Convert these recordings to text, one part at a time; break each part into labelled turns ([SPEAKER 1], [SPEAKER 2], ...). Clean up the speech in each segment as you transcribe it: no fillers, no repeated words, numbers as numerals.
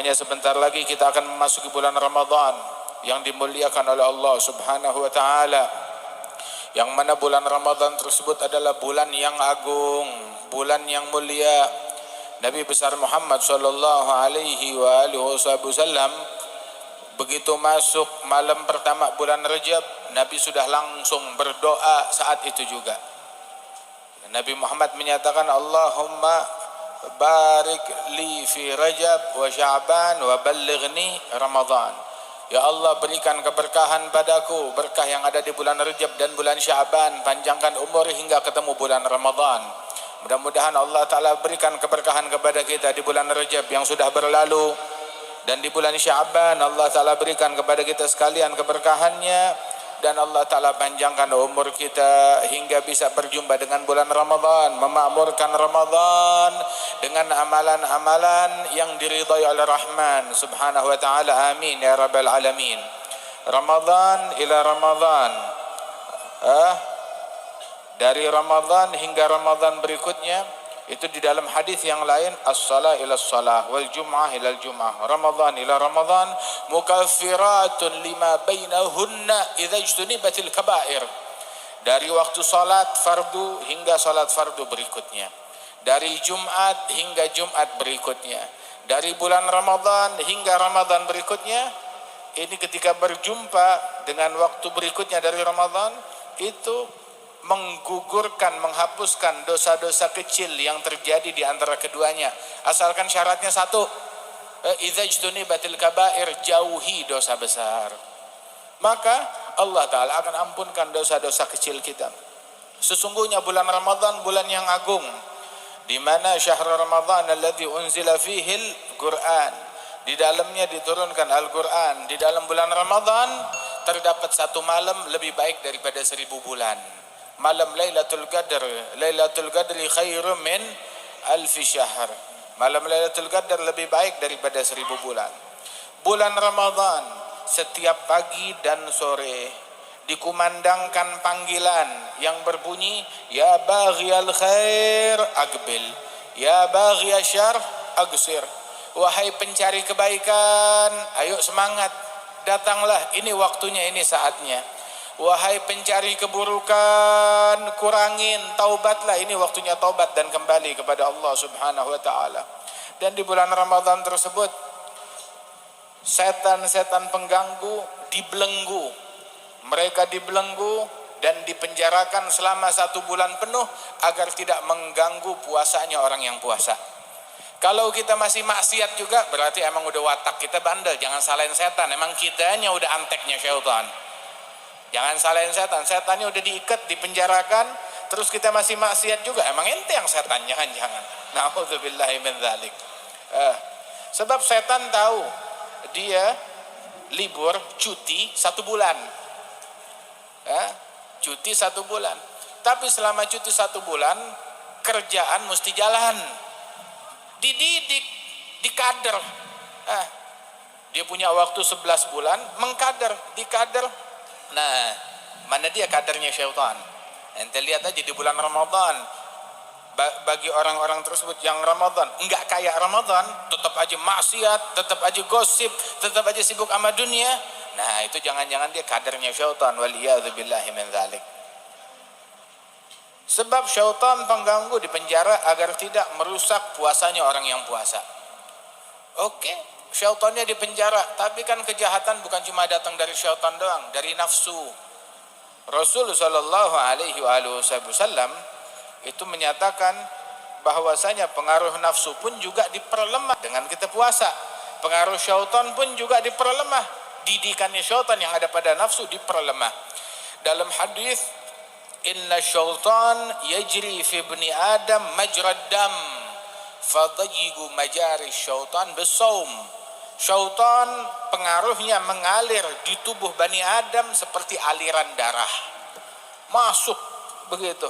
[SPEAKER 1] Hanya sebentar lagi kita akan memasuki bulan Ramadan yang dimuliakan oleh Allah Subhanahu wa taala. Yang mana bulan Ramadan tersebut adalah bulan yang agung, bulan yang mulia. Nabi besar Muhammad sallallahu alaihi wasallam begitu masuk malam pertama bulan Rajab, Nabi sudah langsung berdoa saat itu juga. Nabi Muhammad menyatakan, Allahumma barik li fi Rajab wa Sya'ban wa ballighni Ramadan. Ya Allah, berikan keberkahan padaku, berkah yang ada di bulan Rajab dan bulan Sya'ban, panjangkan umur hingga ketemu bulan Ramadan. Mudah-mudahan Allah Ta'ala berikan keberkahan kepada kita di bulan Rajab yang sudah berlalu, dan di bulan Sya'ban Allah Ta'ala berikan kepada kita sekalian keberkahannya, dan Allah Ta'ala panjangkan umur kita hingga bisa berjumpa dengan bulan Ramadan, memakmurkan Ramadan dengan amalan-amalan yang diridhai oleh Rahman Subhanahu wa Ta'ala. Amin ya Rabbal Alamin. Ramadan ila Ramadan, dari Ramadan hingga Ramadan berikutnya. Itu di dalam hadis yang lain, as-salah ila as-salah wal jum'ah ila al-jum'ah, Ramadan ila Ramadan mukaffiratun lima bainahunna idza ijtunibatil kaba'ir. Dari waktu salat fardu hingga salat fardu berikutnya, dari Jumat hingga Jumat berikutnya, dari bulan Ramadan hingga Ramadan berikutnya. Ini ketika berjumpa dengan waktu berikutnya dari Ramadan, itu menggugurkan, menghapuskan dosa-dosa kecil yang terjadi di antara keduanya, asalkan syaratnya satu, idza ijtunibatil kaba'ir, jauhi dosa besar, maka Allah Ta'ala akan ampunkan dosa-dosa kecil kita. Sesungguhnya bulan Ramadan bulan yang agung, di mana syahrul Ramadan alladzi unzila fihil Qur'an, di dalamnya diturunkan Al-Quran. Di dalam bulan Ramadan terdapat satu malam lebih baik daripada 1000 bulan. Malam Lailatul Qadar, Lailatul Qadri khairum min alfi syahr. Malam Lailatul Qadar lebih baik daripada 1000 bulan. Bulan Ramadan setiap pagi dan sore dikumandangkan panggilan yang berbunyi, ya baghiyal khair aqbil, ya baghiyasy syarr aqsir. Wahai pencari kebaikan, ayo semangat, datanglah, ini waktunya, ini saatnya. Wahai pencari keburukan, kurangin, taubatlah, ini waktunya taubat dan kembali kepada Allah Subhanahu wa Ta'ala. Dan di bulan Ramadan tersebut, setan-setan pengganggu dibelenggu. Mereka dibelenggu dan dipenjarakan selama 1 bulan penuh agar tidak mengganggu puasanya orang yang puasa. Kalau kita masih maksiat juga, berarti emang udah watak kita bandel. Jangan salahin setan, emang kitanya udah anteknya syaitan. Jangan salahin setan, setannya udah diikat, dipenjarakan, terus kita masih maksiat juga, emang ente yang setan, jangan-jangan. Na'udzubillahi min dzalik. Sebab setan tahu dia libur, cuti 1 bulan. Cuti 1 bulan. Tapi selama cuti 1 bulan, kerjaan mesti jalan. Dididik, dikader. Dia punya waktu 11 bulan, mengkader, dikader. Nah, mana dia kadernya syaitan? Ente lihat aja di bulan Ramadan, bagi orang-orang tersebut yang Ramadan enggak kayak Ramadan, tetap aja maksiat, tetap aja gosip, tetap aja sibuk sama dunia. Nah, itu jangan-jangan dia kadernya syaitan, waliyadzubillahi min dzalik. Sebab syaitan pengganggu dipenjara agar tidak merusak puasanya orang yang puasa. Oke, syaitannya dipenjara, tapi kan kejahatan bukan cuma datang dari syaitan doang, dari nafsu. Rasul sallallahu alaihi wasallam itu menyatakan bahwasanya pengaruh nafsu pun juga diperlemah dengan kita puasa. Pengaruh syaitan pun juga diperlemah. Didikannya syaitan yang ada pada nafsu diperlemah. Dalam hadis, inna syaitan yajri fi ibni adam majrad dam fadayyigu majari syaitan bisawm. Syaitan pengaruhnya mengalir di tubuh Bani Adam seperti aliran darah. Masuk begitu.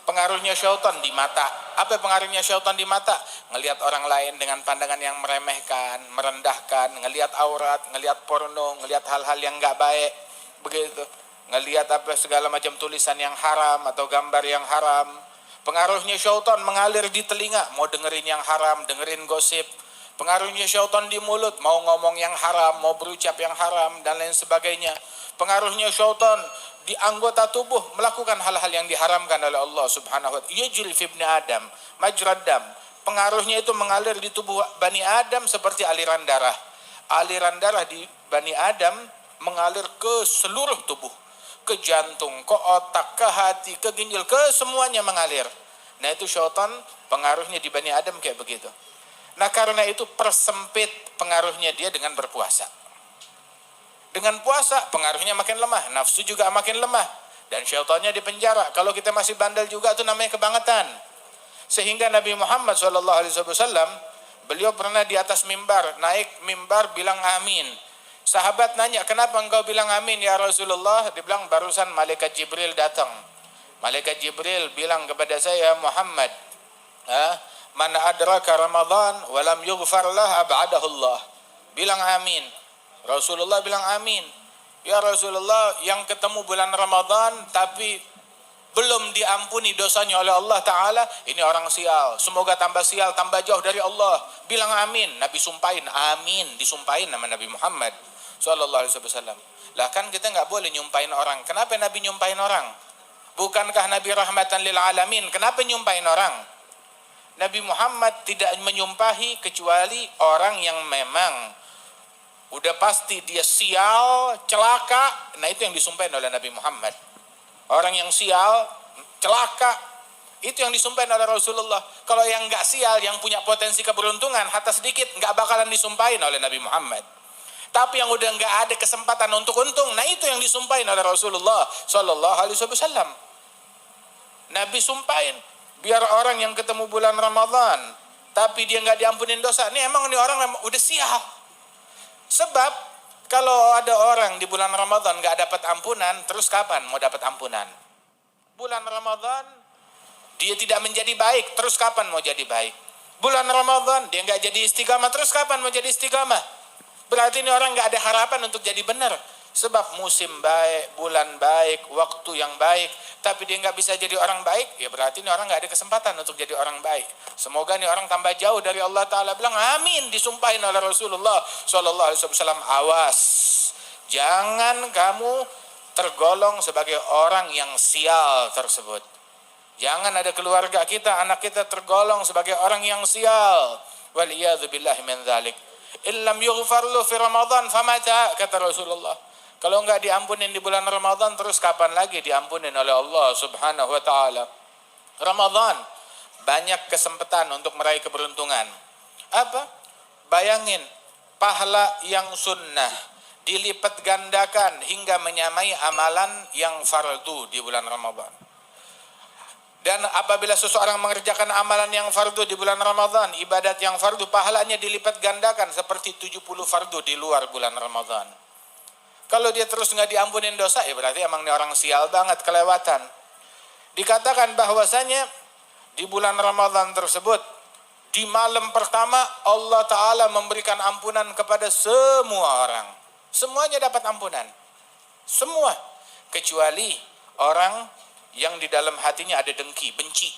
[SPEAKER 1] Pengaruhnya syaitan di mata. Apa pengaruhnya syaitan di mata? Ngelihat orang lain dengan pandangan yang meremehkan, merendahkan, ngelihat aurat, ngelihat porno, ngelihat hal-hal yang enggak baik. Begitu. Ngelihat apa segala macam tulisan yang haram atau gambar yang haram. Pengaruhnya syaitan mengalir di telinga, mau dengerin yang haram, dengerin gosip. Pengaruhnya syaitan di mulut, mau ngomong yang haram, mau berucap yang haram, dan lain sebagainya. Pengaruhnya syaitan di anggota tubuh, melakukan hal-hal yang diharamkan oleh Allah subhanahu wa ta'ala. Yajri fi ibni Adam, majrad dam. Pengaruhnya itu mengalir di tubuh Bani Adam seperti aliran darah. Aliran darah di Bani Adam mengalir ke seluruh tubuh. Ke jantung, ke otak, ke hati, ke ginjal, ke semuanya mengalir. Nah itu syaitan pengaruhnya di Bani Adam kayak begitu. Nah karena itu persempit pengaruhnya dia dengan berpuasa. Dengan puasa pengaruhnya makin lemah, nafsu juga makin lemah. Dan syaitannya dipenjara. Kalau kita masih bandel juga itu namanya kebangetan. Sehingga Nabi Muhammad SAW, beliau pernah di atas mimbar, naik mimbar bilang amin. Sahabat nanya, kenapa engkau bilang amin ya Rasulullah? Dia bilang, barusan malaikat Jibril datang. Malaikat Jibril bilang kepada saya, Muhammad, man adraka Ramadan walam yughfar lah ab'adahullah. Bilang amin. Rasulullah bilang amin. Ya Rasulullah, yang ketemu bulan Ramadan tapi belum diampuni dosanya oleh Allah Ta'ala, ini orang sial. Semoga tambah sial, tambah jauh dari Allah. Bilang amin. Nabi sumpahin, amin. Disumpahin nama Nabi Muhammad SAW. Lah kan kita nggak boleh nyumpahin orang. Kenapa Nabi nyumpahin orang? Bukankah Nabi rahmatan lil alamin? Kenapa nyumpahin orang? Nabi Muhammad tidak menyumpahi kecuali orang yang memang udah pasti dia sial, celaka. Nah itu yang disumpahin oleh Nabi Muhammad. Orang yang sial, celaka, itu yang disumpahin oleh Rasulullah. Kalau yang nggak sial, yang punya potensi keberuntungan, hatta sedikit, nggak bakalan disumpahin oleh Nabi Muhammad. Tapi yang udah nggak ada kesempatan untuk untung, nah itu yang disumpahin oleh Rasulullah Sallallahu Alaihi Wasallam. Nabi sumpahin, biar orang yang ketemu bulan Ramadan, tapi dia nggak diampunin dosa, ini emang ini orang udah sial. Sebab kalau ada orang di bulan Ramadan gak dapat ampunan, terus kapan mau dapat ampunan? Bulan Ramadan dia tidak menjadi baik, terus kapan mau jadi baik? Bulan Ramadan dia gak jadi istiqamah, terus kapan mau jadi istiqamah? Berarti ini orang gak ada harapan untuk jadi benar. Sebab musim baik, bulan baik, waktu yang baik, tapi dia gak bisa jadi orang baik, ya berarti ini orang gak ada kesempatan untuk jadi orang baik. Semoga ini orang tambah jauh dari Allah Ta'ala. Bilang amin, disumpahin oleh Rasulullah SAW. Awas, jangan kamu tergolong sebagai orang yang sial tersebut. Jangan ada keluarga kita, anak kita tergolong sebagai orang yang sial. Waliyadzubillahi min dzalik. Illam yughfar lahu fi Ramadan famata, kata Rasulullah. Kalau enggak diampunin di bulan Ramadan, terus kapan lagi diampunin oleh Allah Subhanahu wa taala? Ramadan banyak kesempatan untuk meraih keberuntungan. Apa? Bayangin, pahala yang sunnah dilipat gandakan hingga menyamai amalan yang fardu di bulan Ramadan. Dan apabila seseorang mengerjakan amalan yang fardu di bulan Ramadan, ibadat yang fardu, pahalanya dilipat gandakan seperti 70 fardu di luar bulan Ramadan. Kalau dia terus nggak diampunin dosa, ya berarti emang dia orang sial banget, kelewatan. Dikatakan bahwasanya di bulan Ramadan tersebut, di malam pertama Allah Ta'ala memberikan ampunan kepada semua orang. Semuanya dapat ampunan. Semua. Kecuali orang yang di dalam hatinya ada dengki, benci.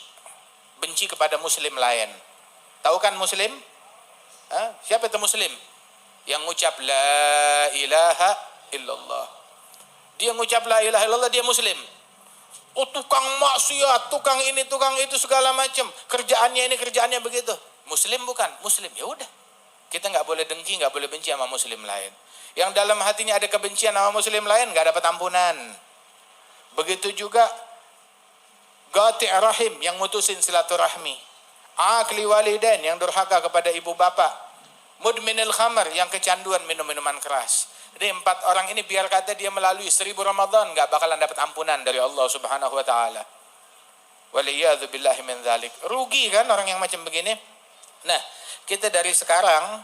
[SPEAKER 1] Benci kepada muslim lain. Tahu kan muslim? Siapa itu muslim? Yang ngucap la ilaha illallah. Dia ngucap la ilaha illallah, dia muslim. Oh tukang maksiat, tukang ini, tukang itu segala macam. Kerjaannya ini, kerjaannya begitu. Muslim bukan? Muslim. Ya udah. Kita nggak boleh dengki, nggak boleh benci sama muslim lain. Yang dalam hatinya ada kebencian sama muslim lain, nggak dapat ampunan. Begitu juga qati' rahim, yang mutusin silaturahmi. Akli walidain, yang durhaka kepada ibu bapak. Mudminil khamar, yang kecanduan minum minuman keras. Jadi 4 orang ini biar kata dia melalui 1000 Ramadan gak bakalan dapat ampunan dari Allah Subhanahu wa taala. Waliyadzubillahi min dzalik. Rugi kan orang yang macam begini? Nah, kita dari sekarang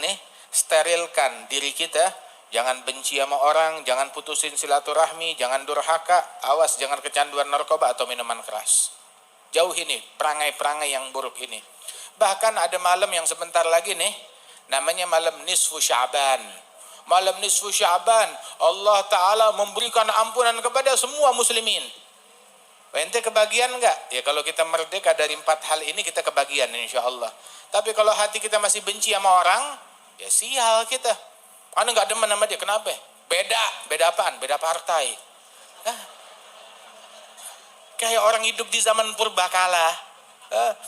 [SPEAKER 1] nih sterilkan diri kita, jangan benci sama orang, jangan putusin silaturahmi, jangan durhaka, awas jangan kecanduan narkoba atau minuman keras. Jauh ini perangai-perangai yang buruk ini. Bahkan ada malam yang sebentar lagi nih, namanya malam nisfu Sya'ban. Malam nisfu Sya'ban, Allah Ta'ala memberikan ampunan kepada semua muslimin. Ente kebagian enggak? Ya kalau kita merdeka dari 4 hal ini, kita kebagian insya Allah. Tapi kalau hati kita masih benci sama orang, ya sial kita. Anda nggak demen sama dia, kenapa? Beda apaan? Beda partai. Hah? Kayak orang hidup di zaman purbakala.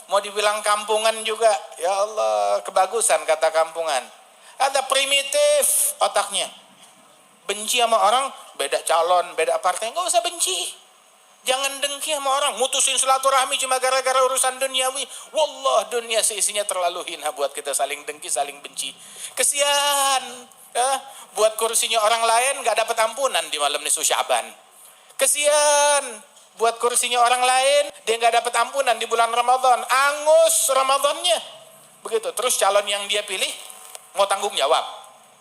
[SPEAKER 1] Mau dibilang kampungan juga, ya Allah, kebagusan kata kampungan. Ada primitif otaknya. Benci sama orang, beda calon, beda partai, nggak usah benci. Jangan dengki sama orang, mutusin silaturahmi cuma gara-gara urusan duniawi. Wallah, dunia seisinya terlalu hina buat kita saling dengki, saling benci. Kesian, buat kursinya orang lain nggak dapat ampunan di malam nisfu Sya'ban. Kesian, buat kursinya orang lain dia nggak dapat ampunan di bulan Ramadan. Angus Ramadannya, begitu. Terus calon yang dia pilih mau tanggung jawab.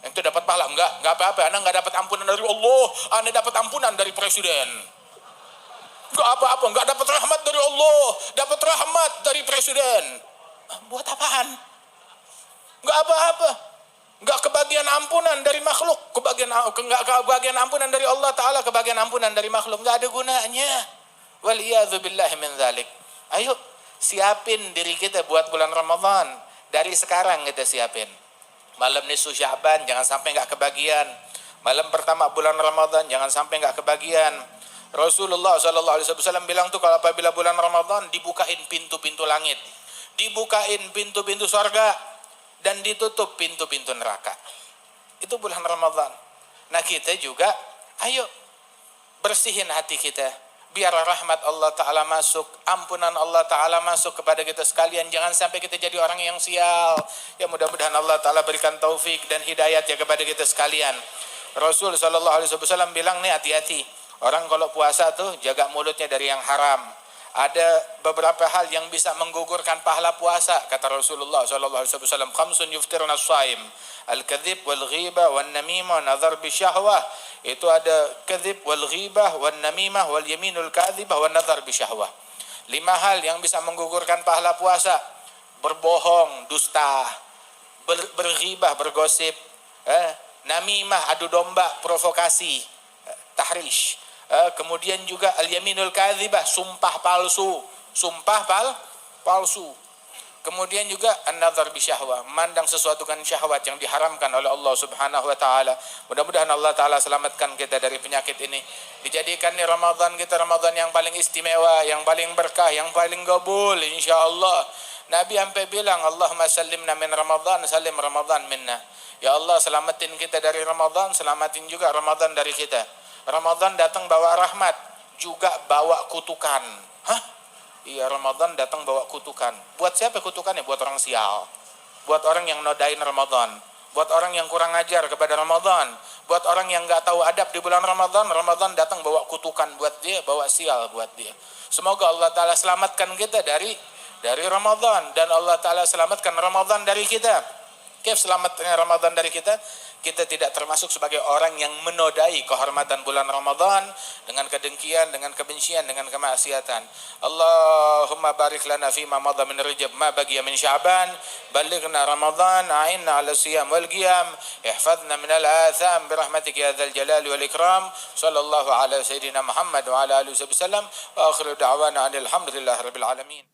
[SPEAKER 1] Yang itu dapat pahala nggak apa-apa. Anda nggak dapat ampunan dari Allah, Anda dapat ampunan dari presiden. Gak apa-apa, gak dapat rahmat dari Allah, dapat rahmat dari presiden. Buat apaan? Gak apa-apa. Gak kebagian ampunan dari makhluk, gak kebagian ampunan dari Allah Ta'ala, kebagian ampunan dari makhluk. Gak ada gunanya. Waliyadzubillahi min dzalik. Ayo, siapin diri kita buat bulan Ramadan. Dari sekarang kita siapin. Malam nisfu Sya'ban, jangan sampai gak kebagian. Malam pertama bulan Ramadan, jangan sampai gak kebagian. Rasulullah SAW bilang tuh kalau apabila bulan Ramadan dibukain pintu-pintu langit, dibukain pintu-pintu surga, dan ditutup pintu-pintu neraka. Itu bulan Ramadan. Nah kita juga, ayo bersihin hati kita, biar rahmat Allah Ta'ala masuk, ampunan Allah Ta'ala masuk kepada kita sekalian. Jangan sampai kita jadi orang yang sial. Ya mudah-mudahan Allah Ta'ala berikan taufik dan hidayat ya kepada kita sekalian. Rasul SAW bilang nih, hati-hati. Orang kalau puasa tuh jaga mulutnya dari yang haram. Ada beberapa hal yang bisa menggugurkan pahala puasa, kata Rasulullah SAW. Khamsun yuftirna as-shaim, al-kadzib wal ghibah wan namimah nazar bisyahwah. Itu ada kadzib wal ghibah wan namimah wal yaminul kadzibah wan nazar bisyahwah. 5 hal yang bisa menggugurkan pahala puasa: berbohong, dusta, berghibah, bergosip, namimah, adu domba, provokasi, tahrish. Kemudian juga al-yaminul kadzibah, sumpah palsu, palsu. Kemudian juga an-nazar bisyahwah, memandang sesuatu dengan syahwat yang diharamkan oleh Allah Subhanahu wa taala. Mudah-mudahan Allah Taala selamatkan kita dari penyakit ini. Dijadikan nih Ramadan kita Ramadan yang paling istimewa, yang paling berkah, yang paling qabul insyaallah. Nabi sampai bilang, Allahumma sallimna min Ramadan, salim Ramadan minna. Ya Allah, selamatin kita dari Ramadan, selamatin juga Ramadan dari kita. Ramadan datang bawa rahmat, juga bawa kutukan. Hah? Iya, Ramadan datang bawa kutukan. Buat siapa kutukannya? Buat orang sial. Buat orang yang nodain Ramadan. Buat orang yang kurang ajar kepada Ramadan. Buat orang yang gak tahu adab di bulan Ramadan. Ramadan datang bawa kutukan buat dia, bawa sial buat dia. Semoga Allah Ta'ala selamatkan kita dari Ramadan. Dan Allah Ta'ala selamatkan Ramadan dari kita. Kif selamatnya Ramadan dari kita? Kita tidak termasuk sebagai orang yang menodai kehormatan bulan Ramadan dengan kedengkian, dengan kebencian, dengan kemaksiatan. Allahumma barik lana fima madha min Rajab ma baqiya min Sya'ban, ballighna Ramadan, a'inna 'ala siyam wal qiyam, ihfazna min al-atham bi rahmatika ya dzal jalali wal ikram. Sallallahu ala sayyidina Muhammad wa ala alihi wasallam wa akhiru da'wana alhamdulillahi rabbil alamin.